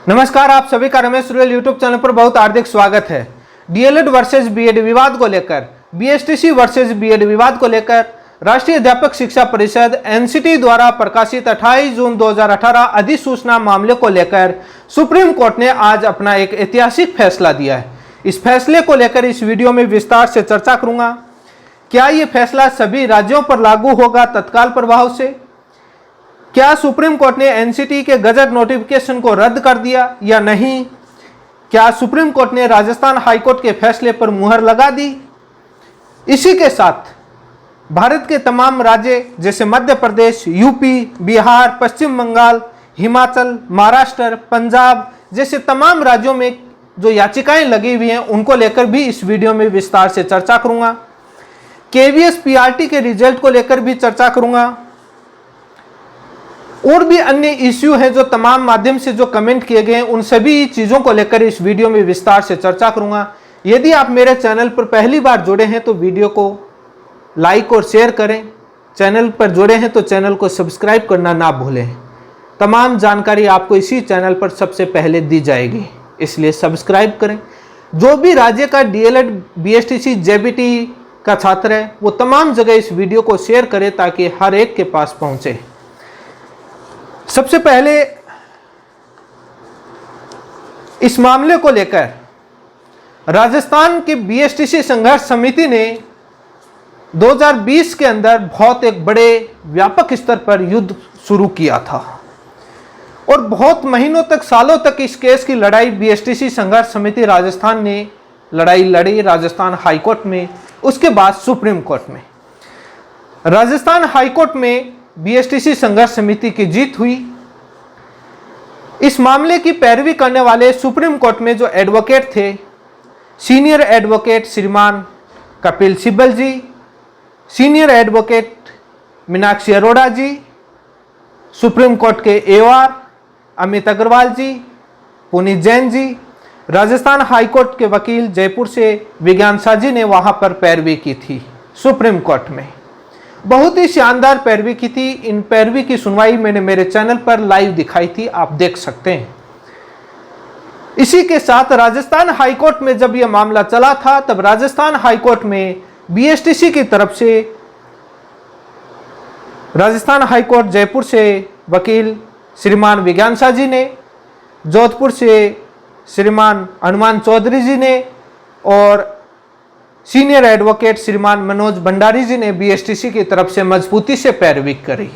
नमस्कार, आप सभी का रमेश रुयल यूट्यूब चैनल पर बहुत हार्दिक स्वागत है। डीएलएड वर्सेस बीएड विवाद को लेकर, बीएसटीसी वर्सेस बीएड विवाद को लेकर राष्ट्रीय अध्यापक शिक्षा परिषद एनसीटी द्वारा प्रकाशित 28 जून 2018 अधिसूचना मामले को लेकर सुप्रीम कोर्ट ने आज अपना एक ऐतिहासिक फैसला दिया है। इस फैसले को लेकर इस वीडियो में विस्तार से चर्चा करूंगा। क्या ये फैसला सभी राज्यों पर लागू होगा तत्काल प्रभाव से? क्या सुप्रीम कोर्ट ने एनसीटी के गजट नोटिफिकेशन को रद्द कर दिया या नहीं? क्या सुप्रीम कोर्ट ने राजस्थान हाईकोर्ट के फैसले पर मुहर लगा दी? इसी के साथ भारत के तमाम राज्य जैसे मध्य प्रदेश, यूपी, बिहार, पश्चिम बंगाल, हिमाचल, महाराष्ट्र, पंजाब जैसे तमाम राज्यों में जो याचिकाएं लगी हुई हैं उनको लेकर भी इस वीडियो में विस्तार से चर्चा करूंगा। केवीएस पीआरटी के रिजल्ट को लेकर भी चर्चा करूंगा और भी अन्य इश्यू हैं जो तमाम माध्यम से जो कमेंट किए गए हैं उन सभी चीज़ों को लेकर इस वीडियो में विस्तार से चर्चा करूंगा। यदि आप मेरे चैनल पर पहली बार जुड़े हैं तो वीडियो को लाइक और शेयर करें। चैनल पर जुड़े हैं तो चैनल को सब्सक्राइब करना ना भूलें। तमाम जानकारी आपको इसी चैनल पर सबसे पहले दी जाएगी, इसलिए सब्सक्राइब करें। जो भी राज्य का डीएलएड, बीएसटीसी, जेबीटी का छात्र है वो तमाम जगह इस वीडियो को शेयर करें ताकि हर एक के पास पहुँचे। सबसे पहले इस मामले को लेकर राजस्थान की बीएसटीसी संघर्ष समिति ने 2020 के अंदर बहुत एक बड़े व्यापक स्तर पर युद्ध शुरू किया था और बहुत महीनों तक, सालों तक इस केस की लड़ाई बीएसटीसी संघर्ष समिति राजस्थान ने लड़ाई लड़ी राजस्थान हाईकोर्ट में, उसके बाद सुप्रीम कोर्ट में। राजस्थान हाईकोर्ट में बीएसटीसी संघर्ष समिति की जीत हुई। इस मामले की पैरवी करने वाले सुप्रीम कोर्ट में जो एडवोकेट थे, सीनियर एडवोकेट श्रीमान कपिल सिब्बल जी, सीनियर एडवोकेट मीनाक्षी अरोड़ा जी, सुप्रीम कोर्ट के एओआर अमित अग्रवाल जी, पुनीत जैन जी, राजस्थान हाईकोर्ट के वकील जयपुर से विज्ञान शाह जी ने वहां पर पैरवी की थी सुप्रीम कोर्ट में। बहुत ही शानदार पैरवी की थी। इन पैरवी की सुनवाई मैंने मेरे चैनल पर लाइव दिखाई थी, आप देख सकते हैं। इसी के साथ राजस्थान हाईकोर्ट में जब यह मामला चला था तब राजस्थान हाईकोर्ट में बीएसटीसी की तरफ से राजस्थान हाईकोर्ट जयपुर से वकील श्रीमान विज्ञान शाह जी ने, जोधपुर से श्रीमान हनुमान चौधरी जी ने और सीनियर एडवोकेट श्रीमान मनोज भंडारी जी ने बीएसटीसी की तरफ से मजबूती से पैरवी करी।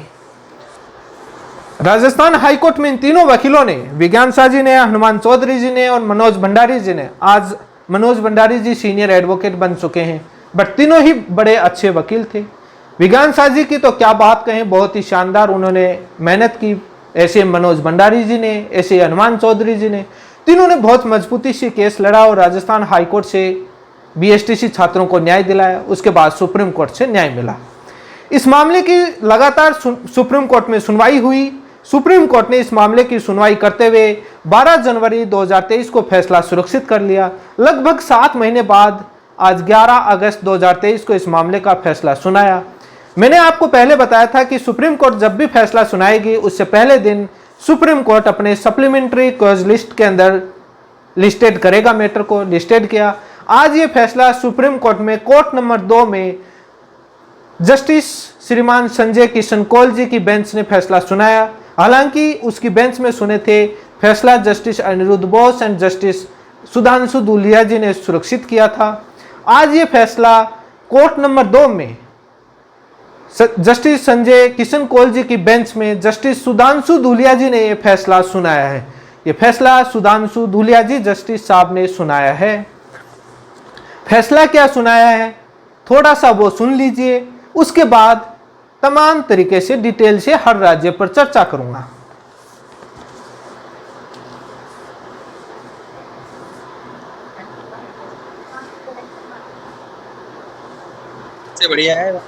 राजस्थान हाईकोर्ट में इन तीनों वकीलों ने, विज्ञान शाह जी ने, हनुमान चौधरी जी ने और मनोज भंडारी जी ने, आज मनोज भंडारी जी सीनियर एडवोकेट बन चुके हैं, बट तीनों ही बड़े अच्छे वकील थे। विज्ञान शाह जी की तो क्या बात कहें, बहुत ही शानदार उन्होंने मेहनत की। ऐसे मनोज भंडारी जी ने, ऐसे हनुमान चौधरी जी ने, तीनों ने बहुत मजबूती से केस लड़ा और राजस्थान हाईकोर्ट से बीएसटीसी छात्रों को न्याय दिलाया। उसके बाद सुप्रीम कोर्ट से न्याय मिला। इस मामले की लगातार सुप्रीम कोर्ट में सुनवाई हुई। सुप्रीम कोर्ट ने इस मामले की सुनवाई करते हुए 12 जनवरी 2023 को फैसला सुरक्षित कर लिया। लगभग 7 महीने बाद आज 11 अगस्त 2023 को इस मामले का फैसला सुनाया। मैंने आपको पहले बताया था कि सुप्रीम कोर्ट जब भी फैसला सुनाएगी उससे पहले दिन सुप्रीम कोर्ट अपने सप्लीमेंट्री कॉज लिस्ट के अंदर लिस्टेड करेगा, मैटर को लिस्टेड किया। आज ये फैसला सुप्रीम कोर्ट में कोर्ट नंबर 2 में जस्टिस श्रीमान संजय किशन कौल जी की बेंच ने फैसला सुनाया। हालांकि उसकी बेंच में सुने थे फैसला justice Aniruddha Bose and justice Sudhanshu Dhulia ji ने सुरक्षित किया था। आज ये फैसला कोर्ट नंबर 2 में जस्टिस संजय किशन कौल जी की बेंच में जस्टिस सुधांशु धूलिया जी ने यह फैसला सुनाया है। यह फैसला सुधांशु धूलिया जी जस्टिस साहब ने सुनाया है। फैसला क्या सुनाया है थोड़ा सा वो सुन लीजिए, उसके बाद तमाम तरीके से डिटेल से हर राज्य पर चर्चा करूंगा। से बढ़िया है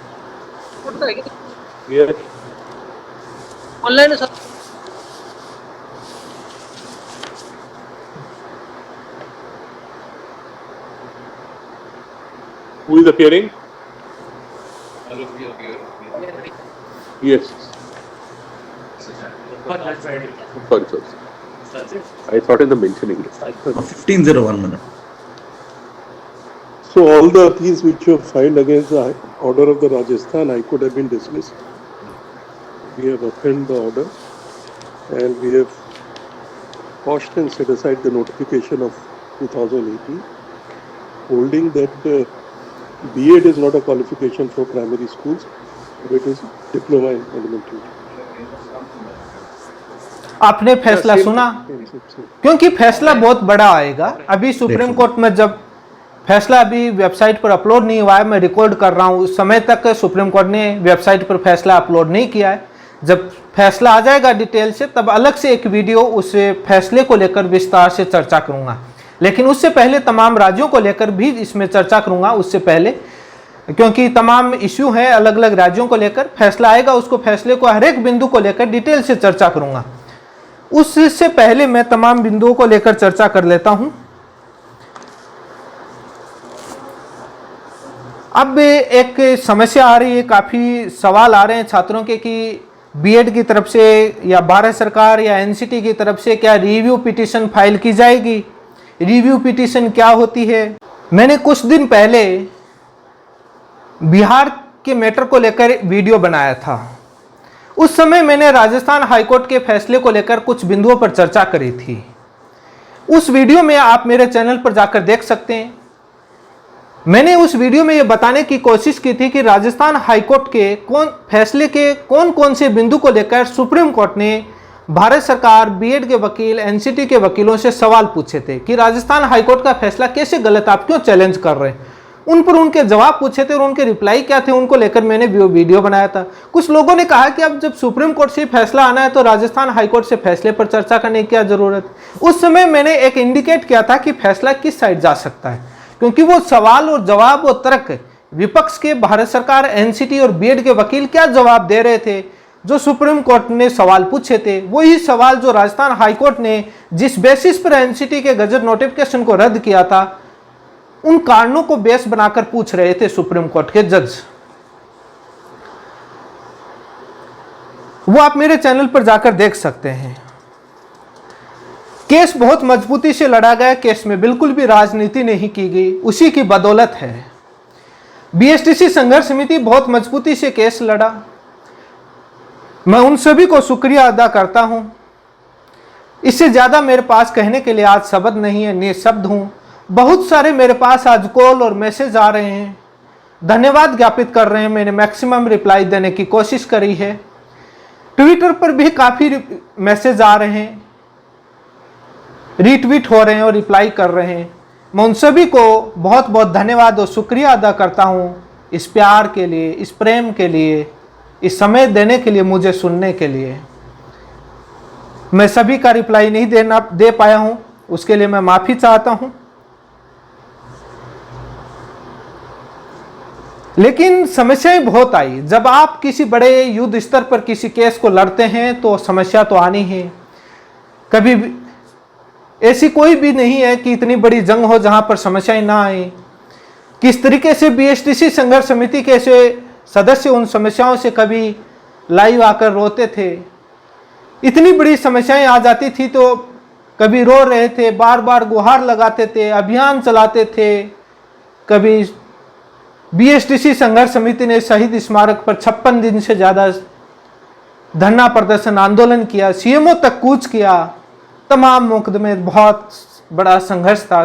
ऑनलाइन सब। Who is appearing? Yes. Sorry. I thought in the mentioning list. 1501 minute. So all the appeals which were filed against the order of the Rajasthan High Court have been dismissed. We have upheld the order and we have quashed and set aside the notification of 2018, holding that B.Ed is not a qualification for primary schools, but it is diploma in elementary. आपने फैसला सुना, क्योंकि फैसला बहुत बड़ा आएगा। अभी supreme court में जब फैसला अभी वेबसाइट पर अपलोड नहीं हुआ है, मैं रिकॉर्ड कर रहा हूँ, उस समय तक सुप्रीम कोर्ट ने वेबसाइट पर फैसला अपलोड नहीं किया है। जब फैसला आ जाएगा डिटेल से, तब अलग से एक वीडियो उस फैसले को लेकर विस्तार से चर्चा करूँगा। लेकिन उससे पहले तमाम राज्यों को लेकर भी इसमें चर्चा करूँगा, उससे पहले, क्योंकि तमाम इश्यू हैं अलग अलग राज्यों को लेकर। फैसला आएगा, उसको फैसले को हर एक बिंदु को लेकर डिटेल से चर्चा करूँगा। उससे पहले मैं तमाम बिंदुओं को लेकर चर्चा कर लेता हूँ। अब एक समस्या आ रही है, काफ़ी सवाल आ रहे हैं छात्रों के कि बीएड की तरफ से या भारत सरकार या एनसीटी की तरफ से क्या रिव्यू पिटीशन फाइल की जाएगी। रिव्यू पिटीशन क्या होती है? मैंने कुछ दिन पहले बिहार के मैटर को लेकर वीडियो बनाया था। उस समय मैंने राजस्थान हाईकोर्ट के फैसले को लेकर कुछ बिंदुओं पर चर्चा करी थी। उस वीडियो में आप मेरे चैनल पर जाकर देख सकते हैं। मैंने उस वीडियो में यह बताने की कोशिश की थी कि राजस्थान हाईकोर्ट के फैसले के कौन कौन से बिंदु को लेकर सुप्रीम कोर्ट ने भारत सरकार, बीएड के वकील, एनसीटी के वकीलों से सवाल पूछे थे कि राजस्थान हाईकोर्ट का फैसला कैसे गलत, आप क्यों चैलेंज कर रहे हैं। उन पर उनके जवाब पूछे थे और उनके रिप्लाई क्या थे, उनको लेकर मैंने वीडियो बनाया था। कुछ लोगों ने कहा कि अब जब सुप्रीम कोर्ट से फैसला आना है तो राजस्थान हाईकोर्ट से फैसले पर चर्चा करने की क्या जरूरत। उस समय मैंने एक इंडिकेट किया था कि फैसला किस साइड जा सकता है, क्योंकि वो सवाल और जवाब और तर्क विपक्ष के भारत सरकार, एनसीटी और बीएड के वकील क्या जवाब दे रहे थे, जो सुप्रीम कोर्ट ने सवाल पूछे थे, वही सवाल जो राजस्थान हाईकोर्ट ने जिस बेसिस पर एनसीटी के गजट नोटिफिकेशन को रद्द किया था, उन कारणों को बेस बनाकर पूछ रहे थे सुप्रीम कोर्ट के जज। वो आप मेरे चैनल पर जाकर देख सकते हैं। केस बहुत मजबूती से लड़ा गया, केस में बिल्कुल भी राजनीति नहीं की गई, उसी की बदौलत है। बीएसटीसी संघर्ष समिति बहुत मजबूती से केस लड़ा। मैं उन सभी को शुक्रिया अदा करता हूं। इससे ज्यादा मेरे पास कहने के लिए आज शब्द नहीं है, निशब्द हूं। बहुत सारे मेरे पास आज कॉल और मैसेज आ रहे हैं, धन्यवाद ज्ञापित कर रहे हैं। मैंने मैक्सिमम रिप्लाई देने की कोशिश करी है। ट्विटर पर भी काफ़ी मैसेज आ रहे हैं, रीट्वीट हो रहे हैं और रिप्लाई कर रहे हैं। मैं उन सभी को बहुत बहुत धन्यवाद और शुक्रिया अदा करता हूँ इस प्यार के लिए, इस प्रेम के लिए, इस समय देने के लिए, मुझे सुनने के लिए। मैं सभी का रिप्लाई नहीं दे पाया हूँ, उसके लिए मैं माफ़ी चाहता हूँ। लेकिन समस्याएं बहुत आई। जब आप किसी बड़े युद्ध स्तर पर किसी केस को लड़ते हैं तो समस्या तो आनी है। कभी भी ऐसी कोई भी नहीं है कि इतनी बड़ी जंग हो जहां पर समस्याएं ना आए। किस तरीके से बीएसटीसी संघर्ष समिति के सदस्य उन समस्याओं से कभी लाइव आकर रोते थे। इतनी बड़ी समस्याएं आ जाती थी तो कभी रो रहे थे, बार बार गुहार लगाते थे, अभियान चलाते थे। कभी बीएसटीसी संघर्ष समिति ने शहीद स्मारक पर 56 दिन से ज़्यादा धरना प्रदर्शन आंदोलन किया, सीएमओ तक कूच किया। तमाम मुकदमे, बहुत बड़ा संघर्ष था।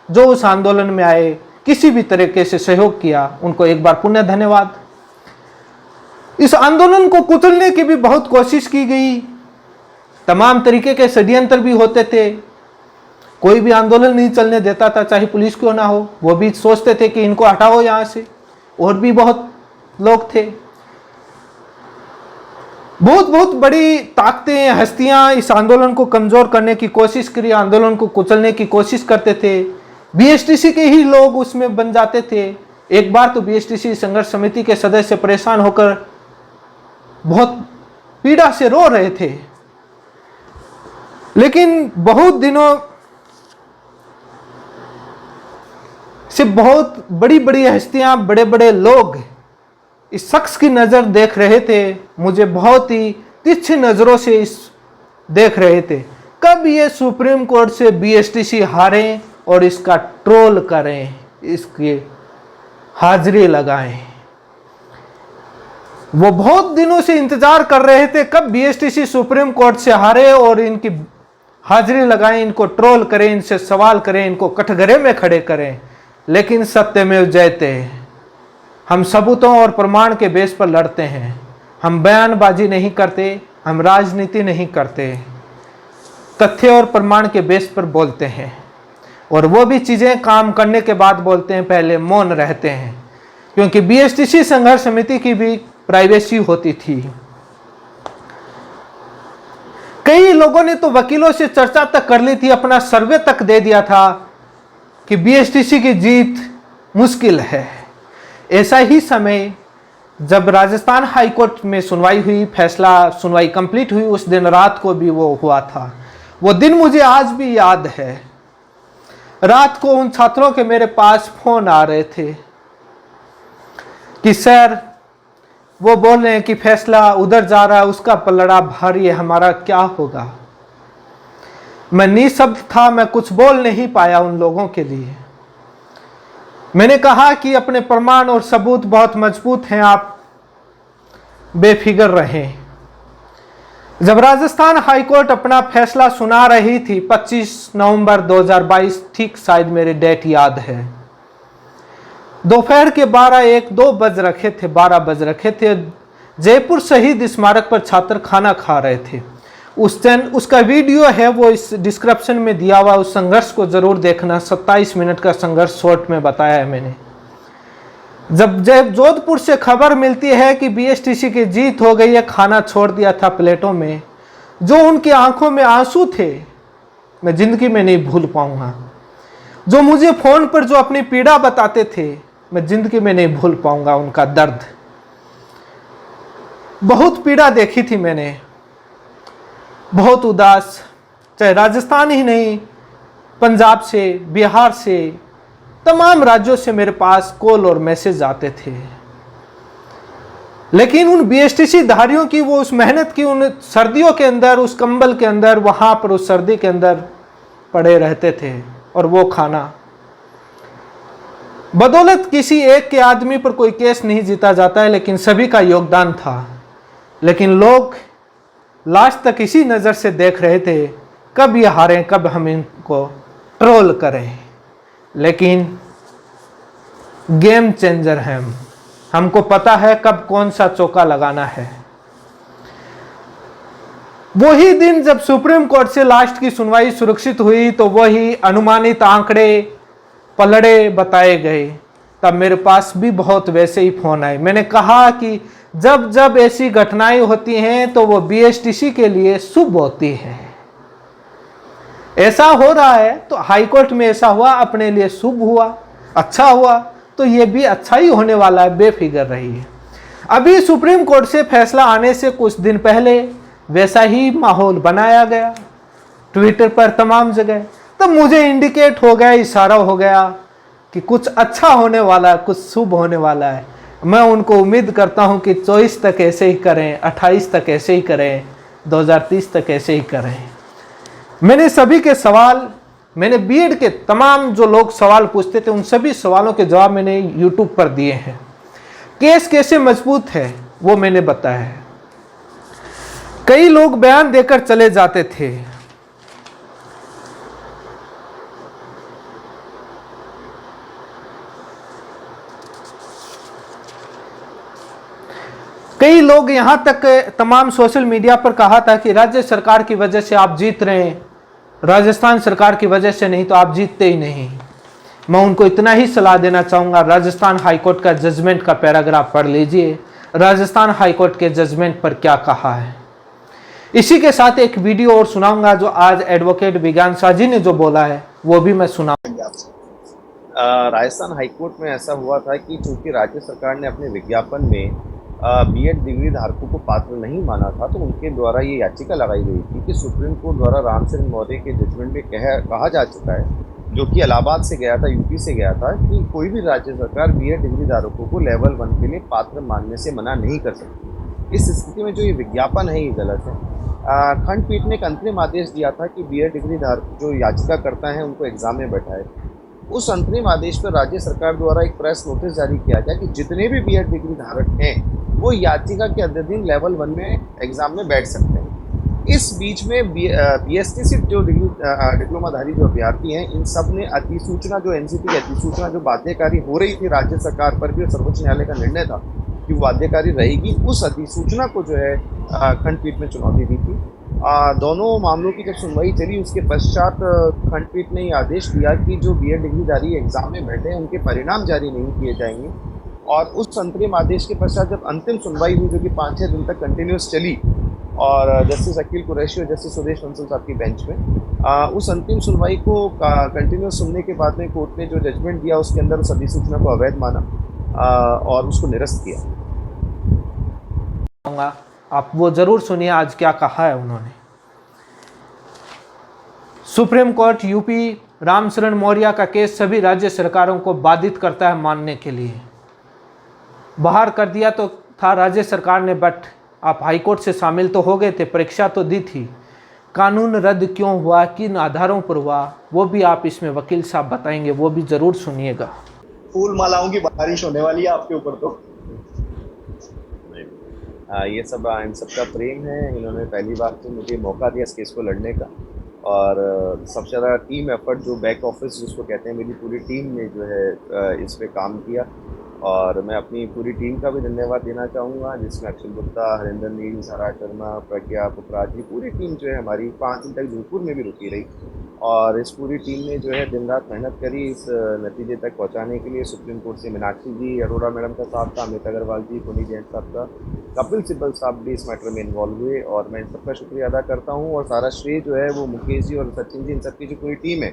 जो उस आंदोलन में आए, किसी भी तरीके से सहयोग किया, उनको एक बार पुनः धन्यवाद। इस आंदोलन को कुचलने की भी बहुत कोशिश की गई। तमाम तरीके के षड्यंत्र भी होते थे। कोई भी आंदोलन नहीं चलने देता था, चाहे पुलिस क्यों ना हो। वो भी सोचते थे कि इनको हटाओ यहाँ से। और भी बहुत लोग थे। बहुत बहुत बड़ी ताकतें, हस्तियां इस आंदोलन को कमजोर करने की कोशिश करी, आंदोलन को कुचलने की कोशिश करते थे। बीएसटीसी के ही लोग उसमें बन जाते थे। एक बार तो बीएसटीसी संघर्ष समिति के सदस्य परेशान होकर बहुत पीड़ा से रो रहे थे। लेकिन बहुत दिनों से बहुत बड़ी बड़ी हस्तियां, बड़े बड़े लोग इस शख्स की नज़र देख रहे थे। मुझे बहुत ही तिरछी नज़रों से इस देख रहे थे। कब ये सुप्रीम कोर्ट से बीएसटीसी हारें और इसका ट्रोल करें, इसकी हाजिरी लगाएं। वो बहुत दिनों से इंतजार कर रहे थे कब बीएसटीसी सुप्रीम कोर्ट से हारे और इनकी हाजिरी लगाएं, इनको ट्रोल करें, इनसे सवाल करें, इनको कटघरे में खड़े करें। लेकिन सत्यमेव जयते, हम सबूतों और प्रमाण के बेस पर लड़ते हैं। हम बयानबाजी नहीं करते, हम राजनीति नहीं करते, तथ्य और प्रमाण के बेस पर बोलते हैं। और वो भी चीज़ें काम करने के बाद बोलते हैं, पहले मौन रहते हैं। क्योंकि बीएसटीसी संघर्ष समिति की भी प्राइवेसी होती थी। कई लोगों ने तो वकीलों से चर्चा तक कर ली थी, अपना सर्वे तक दे दिया था कि बीएसटीसी की जीत मुश्किल है। ऐसा ही समय जब राजस्थान हाईकोर्ट में सुनवाई हुई, सुनवाई कंप्लीट हुई, उस दिन रात को भी वो हुआ था। वो दिन मुझे आज भी याद है। रात को उन छात्रों के मेरे पास फोन आ रहे थे कि सर वो बोल रहे हैं कि फैसला उधर जा रहा है, उसका पलड़ा भारी है, हमारा क्या होगा। मैं निशब्द था, मैं कुछ बोल नहीं पाया उन लोगों के लिए। मैंने कहा कि अपने प्रमाण और सबूत बहुत मजबूत हैं, आप बेफिक्र रहें। जब राजस्थान हाईकोर्ट अपना फैसला सुना रही थी 25 नवंबर 2022, ठीक शायद मेरे डेट याद है, दोपहर के 12 बज रखे थे। जयपुर शहीद स्मारक पर छात्र खाना खा रहे थे। उस दिन उसका वीडियो है, वो इस डिस्क्रिप्शन में दिया हुआ। उस संघर्ष को जरूर देखना। 27 मिनट का संघर्ष शॉर्ट में बताया है मैंने। जब जोधपुर से खबर मिलती है कि बीएसटीसी की जीत हो गई है, खाना छोड़ दिया था प्लेटों में, जो उनकी आंखों में आंसू थे, मैं जिंदगी में नहीं भूल पाऊंगा। जो मुझे फोन पर जो अपनी पीड़ा बताते थे, मैं जिंदगी में नहीं भूल पाऊंगा उनका दर्द। बहुत पीड़ा देखी थी मैंने, बहुत उदास। चाहे राजस्थान ही नहीं, पंजाब से, बिहार से, तमाम राज्यों से मेरे पास कॉल और मैसेज आते थे। लेकिन उन बीएसटीसी धारियों की वो उस मेहनत की, उन सर्दियों के अंदर, उस कंबल के अंदर, वहां पर उस सर्दी के अंदर पड़े रहते थे। और वो खाना, बदौलत किसी एक के आदमी पर कोई केस नहीं जीता जाता है, लेकिन सभी का योगदान था। लेकिन लोग लास्ट तक इसी नज़र से देख रहे थे, कब ये हारें, कब हम इनको ट्रोल करें। लेकिन गेम चेंजर हैं हम, हमको पता है कब कौन सा चौका लगाना है। वही दिन जब सुप्रीम कोर्ट से लास्ट की सुनवाई सुरक्षित हुई, तो वही अनुमानित आंकड़े, पलड़े बताए गए। तब मेरे पास भी बहुत वैसे ही फोन आए। मैंने कहा कि जब जब ऐसी घटनाएं होती हैं तो वो बीएसटीसी के लिए शुभ होती है। ऐसा हो रहा है तो हाईकोर्ट में ऐसा हुआ, अपने लिए शुभ हुआ, अच्छा हुआ, तो ये भी अच्छा ही होने वाला है, बेफिक्र रहिए। अभी सुप्रीम कोर्ट से फैसला आने से कुछ दिन पहले वैसा ही माहौल बनाया गया ट्विटर पर, तमाम जगह। तब मुझे इंडिकेट हो गया, इशारा हो गया कि कुछ अच्छा होने वाला है, कुछ शुभ होने वाला है। मैं उनको उम्मीद करता हूं कि 24 तक ऐसे ही करें, 28 तक ऐसे ही करें, 2030 तक ऐसे ही करें। मैंने सभी के सवाल, मैंने बीएड के तमाम जो लोग सवाल पूछते थे, उन सभी सवालों के जवाब मैंने यूट्यूब पर दिए हैं। केस कैसे मजबूत है वो मैंने बताया है। कई लोग बयान देकर चले जाते थे, कई लोग यहां तक तमाम सोशल मीडिया पर कहा था कि राज्य सरकार की वजह से आप जीत रहे हैं, राजस्थान सरकार की वजह से नहीं तो आप जीतते ही नहीं। मैं उनको इतना ही सलाह देना चाहूँगा, राजस्थान हाईकोर्ट का जजमेंट का पैराग्राफ पढ़ लीजिए, राजस्थान हाईकोर्ट के जजमेंट पर क्या कहा है। इसी के साथ एक वीडियो और सुनाऊंगा जो आज एडवोकेट विज्ञान शाह जी ने जो बोला है वो भी मैं सुनाऊंगा। राजस्थान हाईकोर्ट में ऐसा हुआ था कि चूंकि राज्य सरकार ने अपने विज्ञापन में बीएड डिग्री धारकों को पात्र नहीं माना था, तो उनके द्वारा ये याचिका लगाई गई थी कि सुप्रीम कोर्ट द्वारा राम शरण महोदय के जजमेंट में कहा जा चुका है, जो कि इलाहाबाद से गया था, यूपी से गया था, कि कोई भी राज्य सरकार बीएड डिग्री धारकों को लेवल 1 के लिए पात्र मानने से मना नहीं कर सकती। इस स्थिति में जो ये विज्ञापन है ये गलत है। खंडपीठ ने एक अंतरिम आदेश दिया था कि बीएड डिग्री धारक जो याचिका करता है उनको एग्जाम में बैठाए। उस अंतरिम आदेश पर राज्य सरकार द्वारा एक प्रेस नोटिस जारी किया गया कि जितने भी बीएड डिग्री धारक हैं वो याचिका के अध्ययन लेवल 1 में एग्जाम में बैठ सकते हैं। इस बीच में बीएसटी जो डिप्लोमाधारी जो अभ्यर्थी हैं इन सब ने अधिसूचना जो एनसीटी की अधिसूचना जो बाध्यकारी हो रही थी राज्य सरकार पर भी और सर्वोच्च न्यायालय का निर्णय था कि वो बाध्यकारी रहेगी, उस अधिसूचना को जो है खंडपीठ में चुनौती दी थी। दोनों मामलों की जब सुनवाई चली उसके पश्चात खंडपीठ ने ये आदेश दिया कि जो बीएड डिग्रीधारी एग्जाम में बैठे हैं उनके परिणाम जारी नहीं किए जाएंगे। और उस अंतरिम आदेश के पश्चात जब अंतिम सुनवाई हुई जो कि 5-6 दिन तक कंटिन्यूस चली और जस्टिस अकील कुरैशी और जस्टिस सुदेश बंसल साहब की बेंच में उस अंतिम सुनवाई को कंटिन्यूस सुनने के बाद में कोर्ट ने जो जजमेंट दिया उसके अंदर उस अधिसूचना को अवैध माना और उसको निरस्त किया। आप वो जरूर सुनिए आज क्या कहा है उन्होंने। Supreme court UP Ramsharan Maurya का केस सभी राज्य सरकारों को बाधित करता है मानने के लिए। बाहर कर दिया तो था राज्य सरकार ने, बट आप हाईकोर्ट से शामिल तो हो गए थे, परीक्षा तो दी थी। कानून रद्द क्यों हुआ, किन आधारों पर हुआ, वो भी आप इसमें वकील साहब बताएंगे, वो भी जरूर सुनिएगा। फूल मालाओं की बारिश होने वाली है आपके ऊपर तो। ये सब इन सब का प्रेम है। इन्होंने पहली बार तो मुझे मौका दिया इस केस को लड़ने का और सबसे ज़्यादा टीम एफर्ट जो बैक ऑफिस जिसको कहते हैं मेरी पूरी टीम ने जो है इस पे काम किया और मैं अपनी पूरी टीम का भी धन्यवाद देना चाहूँगा जिसमें अक्षय गुप्ता, हरिंदर नील, सारा शर्मा, प्रज्ञा, पुखराज, पूरी टीम जो है हमारी 5 दिन तक जोधपुर में भी रुकी रही और इस पूरी टीम ने जो है दिन रात मेहनत करी इस नतीजे तक पहुंचाने के लिए। सुप्रीम कोर्ट से मीनाक्षी जी, अरोड़ा मैडम का साथ था, अमित अग्रवाल जी, पुनीत जैन साहब का, कपिल सिब्बल साहब भी इस मैटर में इन्वॉल्व हुए और मैं इन सबका शुक्रिया अदा करता हूं और सारा श्रेय जो है वो मुकेश जी और सचिन जी, इन सबकी जो पूरी टीम है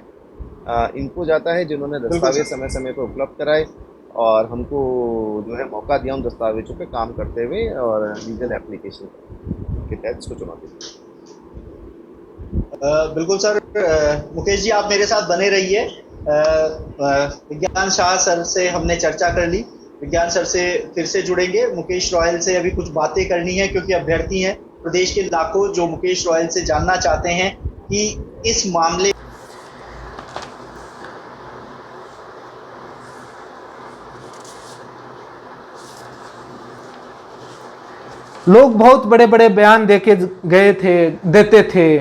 इनको जाता है जिन्होंने दस्तावेज समय समय पर उपलब्ध कराए और हमको जो है मौका दिया उन दस्तावेजों पे काम करते हुए और लीगल एप्लीकेशन के तहत इसको चुनौती दी। बिल्कुल सर। मुकेश जी आप मेरे साथ बने रहिए। विज्ञान शाह सर से हमने चर्चा कर ली, विज्ञान सर से फिर से जुड़ेंगे। मुकेश रॉयल से अभी कुछ बातें करनी है क्योंकि अभ्यर्थी हैं प्रदेश के लाखों जो मुकेश रॉयल से जानना चाहते हैं कि इस मामले लोग बहुत बड़े बड़े बयान देके देते थे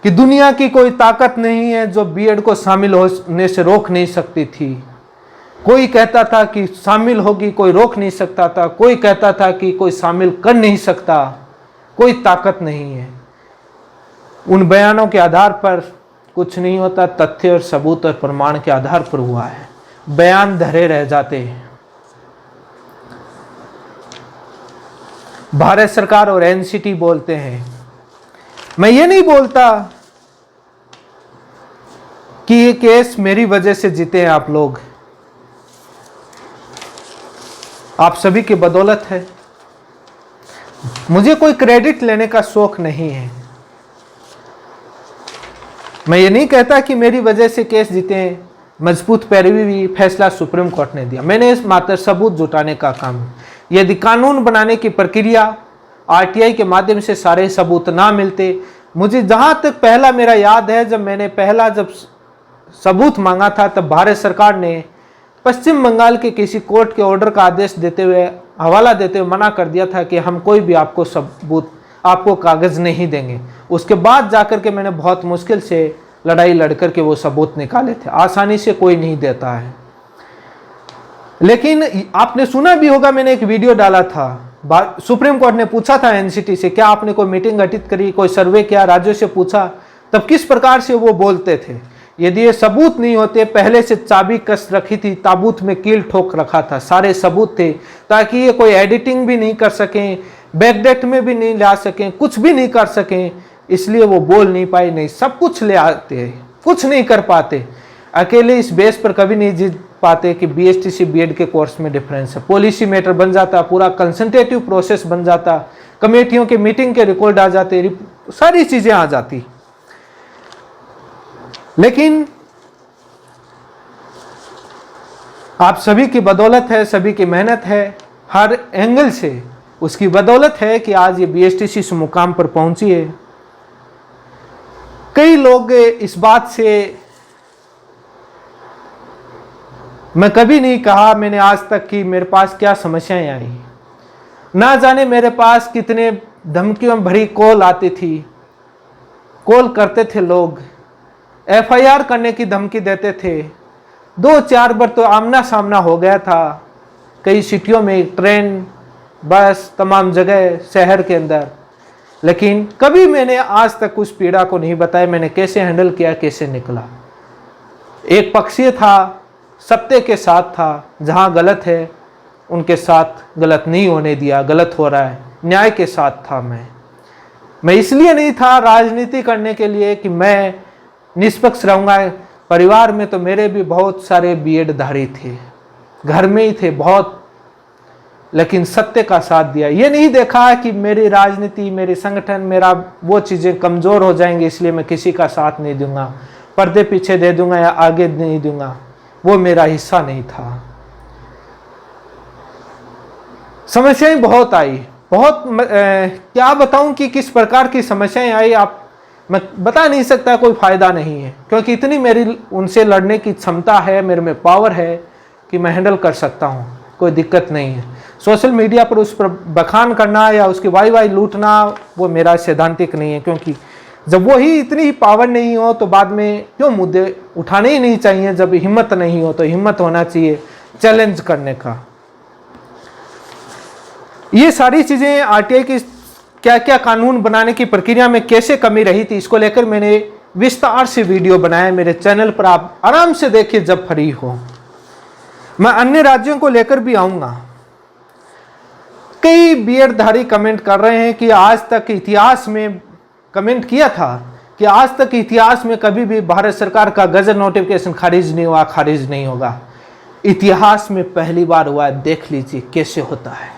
कि दुनिया की कोई ताकत नहीं है जो बीएड को शामिल होने से रोक नहीं सकती थी। कोई कहता था कि शामिल होगी, कोई रोक नहीं सकता था, कोई कहता था कि कोई शामिल कर नहीं सकता, कोई ताकत नहीं है। उन बयानों के आधार पर कुछ नहीं होता, तथ्य और सबूत और प्रमाण के आधार पर हुआ है। बयान धरे रह जाते हैं। भारत सरकार और एनसीटी बोलते हैं। मैं ये नहीं बोलता कि ये केस मेरी वजह से जीते हैं आप लोग, आप सभी की बदौलत है। मुझे कोई क्रेडिट लेने का शौक नहीं है। मैं ये नहीं कहता कि मेरी वजह से केस जीते हैं। मजबूत पैरवी भी फैसला सुप्रीम कोर्ट ने दिया। मैंने इस मात्र सबूत जुटाने का काम। यदि कानून बनाने की प्रक्रिया आरटीआई के माध्यम से सारे सबूत ना मिलते, मुझे जहां तक पहला मेरा याद है जब सबूत मांगा था तब भारत सरकार ने पश्चिम बंगाल के किसी कोर्ट के ऑर्डर का आदेश देते हुए, हवाला देते हुए मना कर दिया था कि हम कोई भी आपको सबूत, आपको कागज नहीं देंगे। उसके बाद जाकर के मैंने बहुत मुश्किल से लड़ाई लड़कर के वो सबूत निकाले थे। आसानी से कोई नहीं देता है। लेकिन आपने सुना भी होगा, मैंने एक वीडियो डाला था। सुप्रीम कोर्ट ने पूछा था एनसीटी से, क्या आपने कोई मीटिंग गठित करी, कोई सर्वे किया, राज्यों से पूछा, तब किस प्रकार से वो बोलते थे। यदि ये सबूत नहीं होते, पहले से चाबी कस रखी थी, ताबूत में कील ठोक रखा था, सारे सबूत थे, ताकि ये कोई एडिटिंग भी नहीं कर सकें, बैकडेट में भी नहीं ला सकें, कुछ भी नहीं कर सकें। इसलिए वो बोल नहीं पाए। नहीं, सब कुछ ले आते, कुछ नहीं कर पाते। अकेले इस बेस पर कभी नहीं जीत पाते कि बीएसटीसी बीएड के कोर्स में डिफरेंस है। पॉलिसी मैटर बन जाता, पूरा कंसंट्रेटिव प्रोसेस बन जाता, कमेटियों के मीटिंग के रिकॉर्ड आ जाते, सारी चीजें आ जाती। लेकिन आप सभी की बदौलत है, सभी की मेहनत है। हर एंगल से उसकी बदौलत है कि आज ये बीएसटीसी इस मुकाम पर पहुंची है। कई लोग इस बात से, मैं कभी नहीं कहा मैंने आज तक कि मेरे पास क्या समस्याएं आई, ना जाने मेरे पास कितने धमकियों भरी कॉल आती थी, कॉल करते थे लोग, एफआईआर करने की धमकी देते थे। 2-4 बार तो आमना सामना हो गया था, कई सिटियों में, ट्रेन, बस, तमाम जगह शहर के अंदर। लेकिन कभी मैंने आज तक उस पीड़ा को नहीं बताया, मैंने कैसे हैंडल किया, कैसे निकला। एक पक्षीय था, सत्य के साथ था, जहाँ गलत है उनके साथ गलत नहीं होने दिया, गलत हो रहा है न्याय के साथ था। मैं इसलिए नहीं था राजनीति करने के लिए कि मैं निष्पक्ष रहूँगा। परिवार में तो मेरे भी बहुत सारे बीएड धारी थे, घर में ही थे बहुत, लेकिन सत्य का साथ दिया। ये नहीं देखा कि मेरी राजनीति, मेरी संगठन, मेरा वो चीज़ें कमज़ोर हो जाएंगे इसलिए मैं किसी का साथ नहीं दूंगा, पर्दे पीछे दे दूंगा या आगे नहीं दूंगा, वो मेरा हिस्सा नहीं था। समस्याएं बहुत आई, बहुत क्या बताऊं कि किस प्रकार की समस्याएं आई, आप मैं बता नहीं सकता, कोई फ़ायदा नहीं है, क्योंकि इतनी मेरी उनसे लड़ने की क्षमता है, मेरे में पावर है कि मैं हैंडल कर सकता हूं, कोई दिक्कत नहीं है। सोशल मीडिया पर उस पर बखान करना या उसकी वाई लूटना वो मेरा सैद्धांतिक नहीं है, क्योंकि जब वो ही इतनी पावर नहीं हो तो बाद में क्यों मुद्दे उठाने ही नहीं चाहिए। जब हिम्मत नहीं हो तो हिम्मत होना चाहिए चैलेंज करने का। ये सारी चीज़ें आरटीआई की क्या क्या कानून बनाने की प्रक्रिया में कैसे कमी रही थी, इसको लेकर मैंने विस्तार से वीडियो बनाया मेरे चैनल पर, आप आराम से देखिए जब फ्री हो। मैं अन्य राज्यों को लेकर भी आऊँगा। कई बीएड धारी कमेंट कर रहे हैं कि आज तक इतिहास में, कमेंट किया था कि आज तक इतिहास में कभी भी भारत सरकार का गजट नोटिफिकेशन खारिज नहीं हुआ, खारिज नहीं होगा। इतिहास में पहली बार हुआ, देख लीजिए कैसे होता है।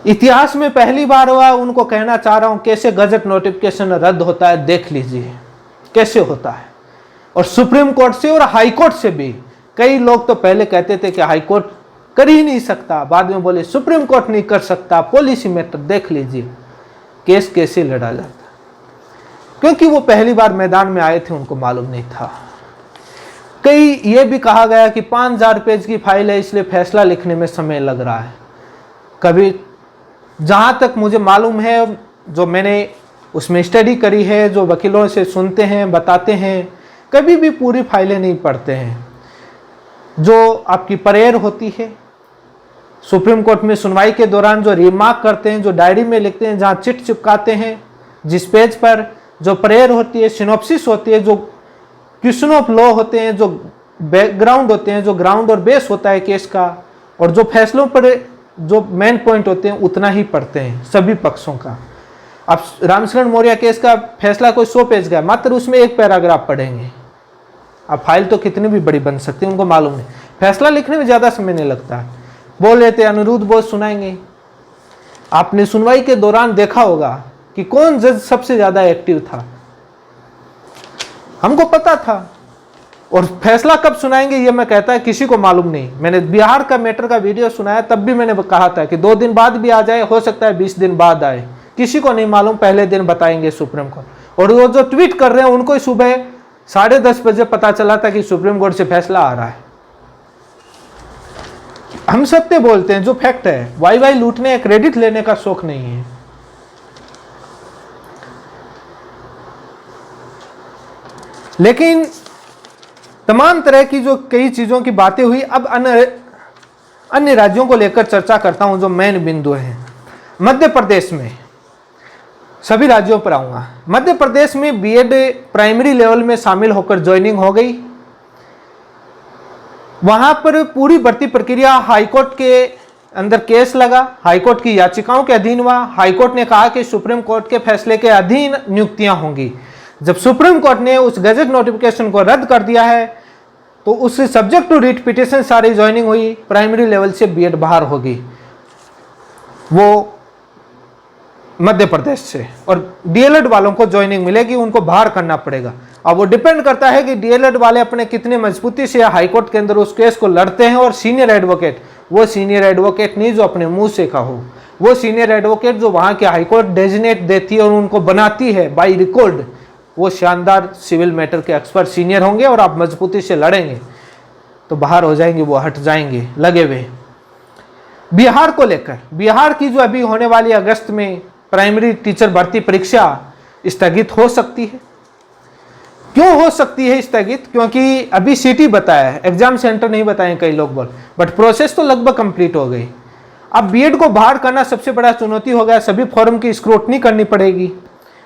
इतिहास में पहली बार हुआ, उनको कहना चाह रहा हूं कैसे गजट नोटिफिकेशन रद्द होता है, देख लीजिए कैसे होता है। और सुप्रीम कोर्ट से और हाई कोर्ट से भी, कई लोग तो पहले कहते थे कि हाई कोर्ट कर ही नहीं सकता, बाद में बोले सुप्रीम कोर्ट नहीं कर सकता, पॉलिसी मैटर, देख लीजिए केस कैसे लड़ा जाता, क्योंकि वो पहली बार मैदान में आए थे, उनको मालूम नहीं था। कई ये भी कहा गया कि 5000 पेज की फाइल है इसलिए फैसला लिखने में समय लग रहा है। कभी जहां तक मुझे मालूम है, जो मैंने उसमें स्टडी करी है, जो वकीलों से सुनते हैं, बताते हैं, कभी भी पूरी फाइलें नहीं पढ़ते हैं। जो आपकी प्रेयर होती है सुप्रीम कोर्ट में सुनवाई के दौरान, जो रिमार्क करते हैं, जो डायरी में लिखते हैं, जहाँ चिट चिपकाते हैं, जिस पेज पर जो प्रेयर होती है, सिनॉप्सिस होती है, जो क्वेश्चन ऑफ लॉ होते हैं, जो बैकग्राउंड होते हैं, जो ग्राउंड और बेस होता है केस का, और जो फैसलों पर जो मेन पॉइंट होते हैं उतना ही पढ़ते हैं सभी पक्षों का। अब रामशरण मौर्य केस का फैसला कोई 100 पेज का, मात्र उसमें एक पैराग्राफ पढ़ेंगे। अब फाइल तो कितनी भी बड़ी बन सकती है, उनको मालूम नहीं। फैसला लिखने में ज़्यादा समय नहीं लगता है। बोल लेते अनिरुद्ध बोस सुनाएंगे। आपने सुनवाई के दौरान देखा होगा कि कौन जज सबसे ज़्यादा एक्टिव था, हमको पता था। और फैसला कब सुनाएंगे ये मैं कहता है किसी को मालूम नहीं। मैंने बिहार का मैटर का वीडियो सुनाया, तब भी मैंने कहा था कि 2 दिन बाद भी आ जाए, हो सकता है 20 दिन बाद आए, किसी को नहीं मालूम, पहले दिन बताएंगे सुप्रीम कोर्ट। और वो जो ट्वीट कर रहे हैं उनको सुबह 10:30 बजे पता चला था कि सुप्रीम कोर्ट से फैसला आ रहा है। हम सत्य बोलते हैं, जो फैक्ट है। वाई लूटने या क्रेडिट लेने का शौक नहीं है। लेकिन तमाम तरह की जो कई चीजों की बातें हुई, अब अन्य राज्यों को लेकर चर्चा करता हूं। जो मेन बिंदु है, मध्य प्रदेश में, सभी राज्यों पर आऊंगा। मध्य प्रदेश में बीएड प्राइमरी लेवल में शामिल होकर ज्वाइनिंग हो गई। वहां पर पूरी भर्ती प्रक्रिया हाईकोर्ट के अंदर केस लगा, हाईकोर्ट की याचिकाओं के अधीन हुआ। हाईकोर्ट ने कहा कि सुप्रीम कोर्ट के फैसले के अधीन नियुक्तियां होंगी। जब सुप्रीम कोर्ट ने उस गजट नोटिफिकेशन को रद्द कर दिया है तो उससे सब्जेक्ट टू रिट पिटिशन सारी ज्वाइनिंग हुई। प्राइमरी लेवल से बीएड बाहर होगी वो मध्य प्रदेश से, और डीएलएड वालों को ज्वाइनिंग मिलेगी, उनको बाहर करना पड़ेगा। अब वो डिपेंड करता है कि डीएलएड वाले अपने कितने मजबूती से हाईकोर्ट के अंदर उस केस को लड़ते हैं। और सीनियर एडवोकेट, वो सीनियर एडवोकेट नहीं जो अपने मुंह से कहो, वो सीनियर एडवोकेट जो वहाँ के हाईकोर्ट डेजिग्नेट देती है और उनको बनाती है बाय रिकॉर्ड, वो शानदार सिविल मैटर के एक्सपर्ट सीनियर होंगे और आप मजबूती से लड़ेंगे तो बाहर हो जाएंगे, वो हट जाएंगे लगे हुए। बिहार को लेकर, बिहार की जो अभी होने वाली अगस्त में प्राइमरी टीचर भर्ती परीक्षा स्थगित हो सकती है। क्यों हो सकती है स्थगित? क्योंकि अभी सिटी बताया है, एग्जाम सेंटर नहीं बताए कई लोग बोल, बट प्रोसेस तो लगभग कंप्लीट हो गई। अब बीएड को बाहर करना सबसे बड़ा चुनौती हो गया, सभी फॉर्म की स्क्रूटनी करनी पड़ेगी,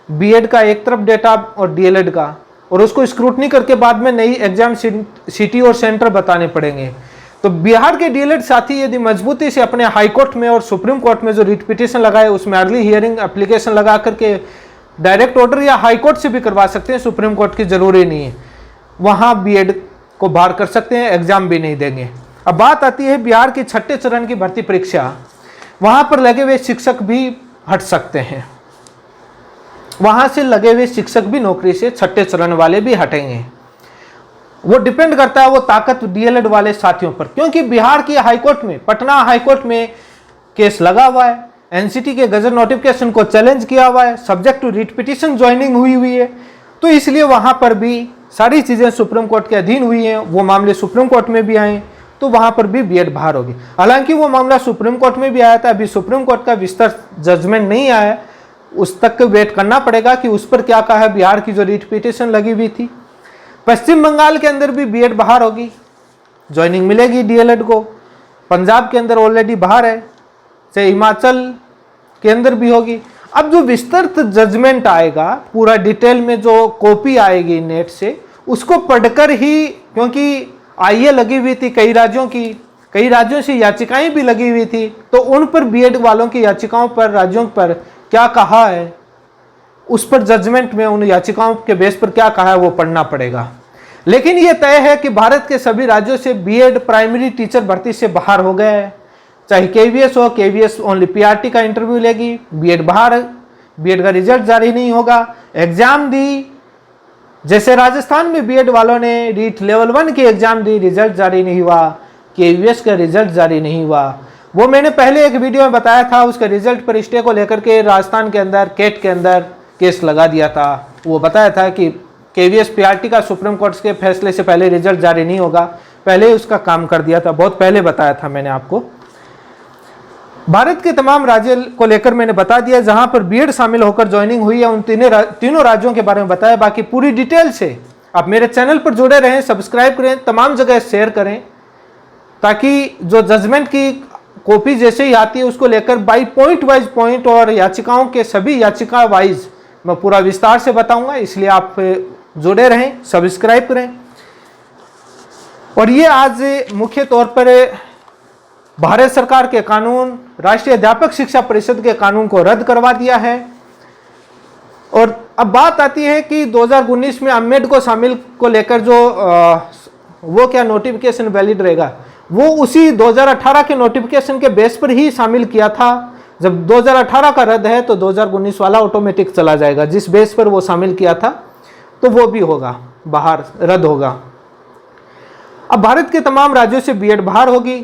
बीएड का एक तरफ डेटा और डीएलएड का, और उसको स्क्रूटनी करके बाद में नई एग्जाम सिटी और सेंटर बताने पड़ेंगे। तो बिहार के डीएलएड साथी यदि मजबूती से अपने हाई कोर्ट में और सुप्रीम कोर्ट में जो रिट पिटीशन लगाए उसमें अर्ली हियरिंग एप्लीकेशन लगा करके डायरेक्ट ऑर्डर या हाई कोर्ट से भी करवा सकते हैं, सुप्रीम कोर्ट की जरूरी नहीं है, वहां बीएड को बाहर कर सकते हैं, एग्जाम भी नहीं देंगे। अब बात आती है बिहार की छठे चरण की भर्ती परीक्षा, वहां पर लगे हुए शिक्षक भी हट सकते हैं, वहां से लगे हुए शिक्षक भी नौकरी से छठे चरण वाले भी हटेंगे। वो डिपेंड करता है वो ताकत डीएलएड वाले साथियों पर, क्योंकि बिहार की हाईकोर्ट में, पटना हाईकोर्ट में केस लगा हुआ है, एनसीटी के गजट नोटिफिकेशन को चैलेंज किया हुआ है, subject to writ petition joining हुई है, तो इसलिए वहां पर भी सारी चीजें सुप्रीम कोर्ट के अधीन हुई हैं, वो मामले सुप्रीम कोर्ट में भी आए तो वहां पर भी बीएड बाहर होगी। हालांकि वो मामला सुप्रीम कोर्ट में भी आया था, अभी सुप्रीम कोर्ट का विस्तृत जजमेंट नहीं आया, उस तक वेट करना पड़ेगा कि उस पर क्या कहा है बिहार की जो रिट पिटीशन लगी हुई थी। पश्चिम बंगाल के अंदर भी बीएड बाहर होगी, ज्वाइनिंग मिलेगी डीएलएड को, पंजाब के अंदर ऑलरेडी बाहर है, से हिमाचल के अंदर भी होगी। अब जो विस्तृत जजमेंट आएगा, पूरा डिटेल में जो कॉपी आएगी नेट से, उसको पढ़कर ही, क्योंकि आईए लगी हुई थी कई राज्यों की, कई राज्यों से याचिकाएं भी लगी हुई थी, तो उन पर बीएड वालों की याचिकाओं पर, राज्यों पर क्या कहा है, उस पर जजमेंट में उन याचिकाओं के बेस पर क्या कहा है वो पढ़ना पड़ेगा। लेकिन ये तय है कि भारत के सभी राज्यों से बीएड प्राइमरी टीचर भर्ती से बाहर हो गए हैं, चाहे केवीएस हो, केवीएस ओनली पीआरटी का इंटरव्यू लेगी, बीएड बाहर, बीएड का रिजल्ट जारी नहीं होगा, एग्जाम दी, जैसे राजस्थान में बीएड वालों ने रीट लेवल 1 की एग्जाम दी, रिजल्ट जारी नहीं हुआ, केवीएस का रिजल्ट जारी नहीं हुआ। वो मैंने पहले एक वीडियो में बताया था, उसके रिजल्ट पर स्टे को लेकर के राजस्थान के अंदर केट के अंदर केस लगा दिया था। वो बताया था कि केवीएस पीआरटी का सुप्रीम कोर्ट के फैसले से पहले रिजल्ट जारी नहीं होगा, पहले उसका काम कर दिया था, बहुत पहले बताया था मैंने आपको। भारत के तमाम राज्य को लेकर मैंने बता दिया, जहां पर बीएड शामिल होकर ज्वाइनिंग हुई है उन तीनों राज्यों के बारे में बताया। बाकी पूरी डिटेल से आप मेरे चैनल पर जुड़े रहें, सब्सक्राइब करें, तमाम जगह शेयर करें, ताकि जो जजमेंट की कॉपी जैसे ही आती है उसको लेकर बाई पॉइंट वाइज पॉइंट और याचिकाओं के सभी याचिका वाइज मैं पूरा विस्तार से बताऊंगा, इसलिए आप जुड़े रहें, सब्सक्राइब करें। और ये आज मुख्य तौर पर भारत सरकार के कानून, राष्ट्रीय अध्यापक शिक्षा परिषद के कानून को रद्द करवा दिया है। और अब बात आती है कि 2019 में अमेड को शामिल को लेकर जो वो क्या नोटिफिकेशन वैलिड रहेगा, वो उसी 2018 के नोटिफिकेशन के बेस पर ही शामिल किया था। जब 2018 का रद्द है तो 2019 वाला ऑटोमेटिक चला जाएगा, जिस बेस पर वो शामिल किया था तो वो भी होगा बाहर, रद्द होगा। अब भारत के तमाम राज्यों से बीएड बाहर होगी,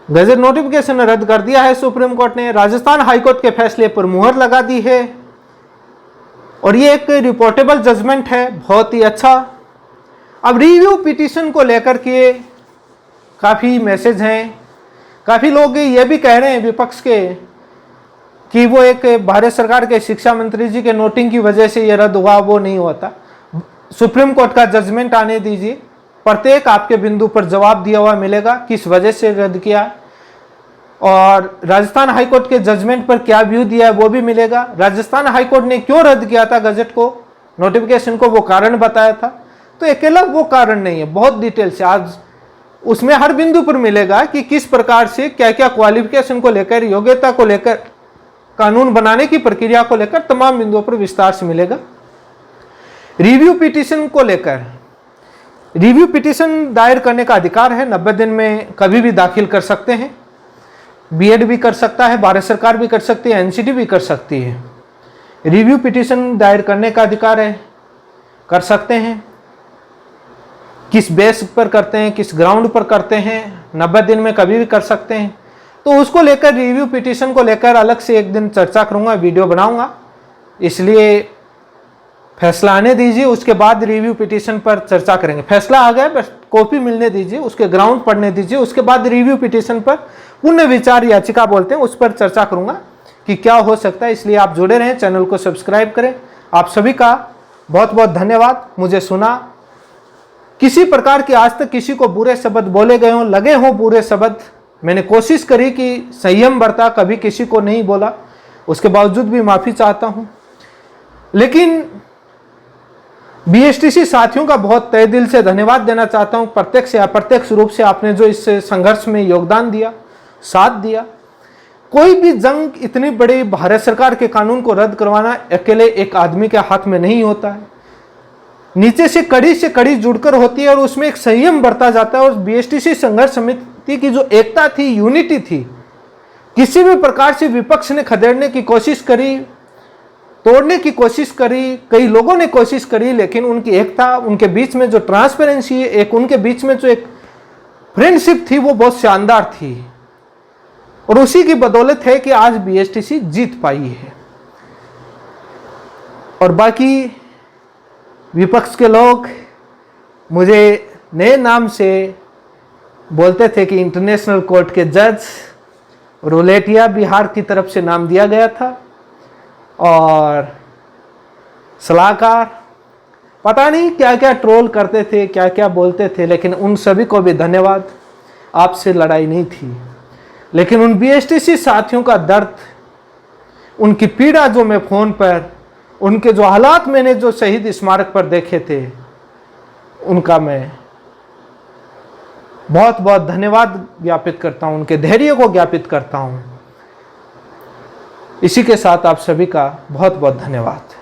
गजट नोटिफिकेशन रद्द कर दिया है सुप्रीम कोर्ट ने, राजस्थान हाईकोर्ट के फैसले पर मुहर लगा दी है, और ये एक रिपोर्टेबल जजमेंट है, बहुत ही अच्छा। अब रिव्यू पिटीशन को लेकर के काफ़ी मैसेज हैं, काफ़ी लोग ये भी कह रहे हैं विपक्ष के कि वो एक भारत सरकार के शिक्षा मंत्री जी के नोटिंग की वजह से ये रद्द हुआ, वो नहीं होता। सुप्रीम कोर्ट का जजमेंट आने दीजिए, प्रत्येक आपके बिंदु पर जवाब दिया हुआ मिलेगा, किस वजह से रद्द किया, और राजस्थान हाईकोर्ट के जजमेंट पर क्या व्यू दिया है वो भी मिलेगा। राजस्थान हाईकोर्ट ने क्यों रद्द किया था गजट को, नोटिफिकेशन को, वो कारण बताया था। तो अकेला वो कारण नहीं है, बहुत डिटेल से आज उसमें हर बिंदु पर मिलेगा कि किस प्रकार से क्या क्या क्वालिफिकेशन को लेकर, योग्यता को लेकर, कानून बनाने की प्रक्रिया को लेकर तमाम बिंदुओं पर विस्तार से मिलेगा। रिव्यू पिटीशन को लेकर, रिव्यू पिटीशन दायर करने का अधिकार है, 90 दिन में कभी भी दाखिल कर सकते हैं, बीएड भी कर सकता है, भारत सरकार भी कर सकती है, एनसीटी भी कर सकती है। रिव्यू पिटीशन दायर करने का अधिकार है, कर सकते हैं। किस बेस पर करते हैं, किस ग्राउंड पर करते हैं, 90 दिन में कभी भी कर सकते हैं। तो उसको लेकर रिव्यू पिटीशन को लेकर अलग से एक दिन चर्चा करूंगा, वीडियो बनाऊंगा। इसलिए फैसला आने दीजिए, उसके बाद रिव्यू पिटीशन पर चर्चा करेंगे। फैसला आ गया, बस कॉपी मिलने दीजिए, उसके ग्राउंड पढ़ने दीजिए, उसके बाद रिव्यू पिटीशन पर पुनः विचार याचिका बोलते हैं, उस पर चर्चा करूंगा कि क्या हो सकता है। इसलिए आप जुड़े रहें, चैनल को सब्सक्राइब करें। आप सभी का बहुत बहुत धन्यवाद। मुझे सुना, किसी प्रकार की आज तक किसी को बुरे शब्द बोले गए हों, लगे हों बुरे शब्द, मैंने कोशिश करी कि संयम बरता, कभी किसी को नहीं बोला, उसके बावजूद भी माफ़ी चाहता हूं। लेकिन बीएसटीसी साथियों का बहुत तहे दिल से धन्यवाद देना चाहता हूं। प्रत्यक्ष या अप्रत्यक्ष रूप से आपने जो इस संघर्ष में योगदान दिया, साथ दिया। कोई भी जंग इतनी बड़ी भारत सरकार के कानून को रद्द करवाना अकेले एक आदमी के हाथ में नहीं होता है, नीचे से कड़ी जुड़कर होती है और उसमें एक संयम बरता जाता है। और बीएसटीसी संघर्ष समिति की जो एकता थी, यूनिटी थी, किसी भी प्रकार से विपक्ष ने खदेड़ने की कोशिश करी, तोड़ने की कोशिश करी, कई लोगों ने कोशिश करी, लेकिन उनकी एकता, उनके बीच में जो ट्रांसपेरेंसी है, एक उनके बीच में जो एक फ्रेंडशिप थी, वो बहुत शानदार थी। और उसी की बदौलत है कि आज बीएसटीसी जीत पाई है। और बाकी विपक्ष के लोग मुझे नए नाम से बोलते थे कि इंटरनेशनल कोर्ट के जज, रोलेटिया बिहार की तरफ से नाम दिया गया था, और सलाहकार, पता नहीं क्या क्या ट्रोल करते थे, क्या क्या बोलते थे। लेकिन उन सभी को भी धन्यवाद। आपसे लड़ाई नहीं थी, लेकिन उन बीएसटीसी साथियों का दर्द, उनकी पीड़ा जो मैं फ़ोन पर, उनके जो हालात मैंने जो शहीद स्मारक पर देखे थे, उनका मैं बहुत बहुत धन्यवाद ज्ञापित करता हूं, उनके धैर्य को ज्ञापित करता हूं। इसी के साथ आप सभी का बहुत बहुत धन्यवाद।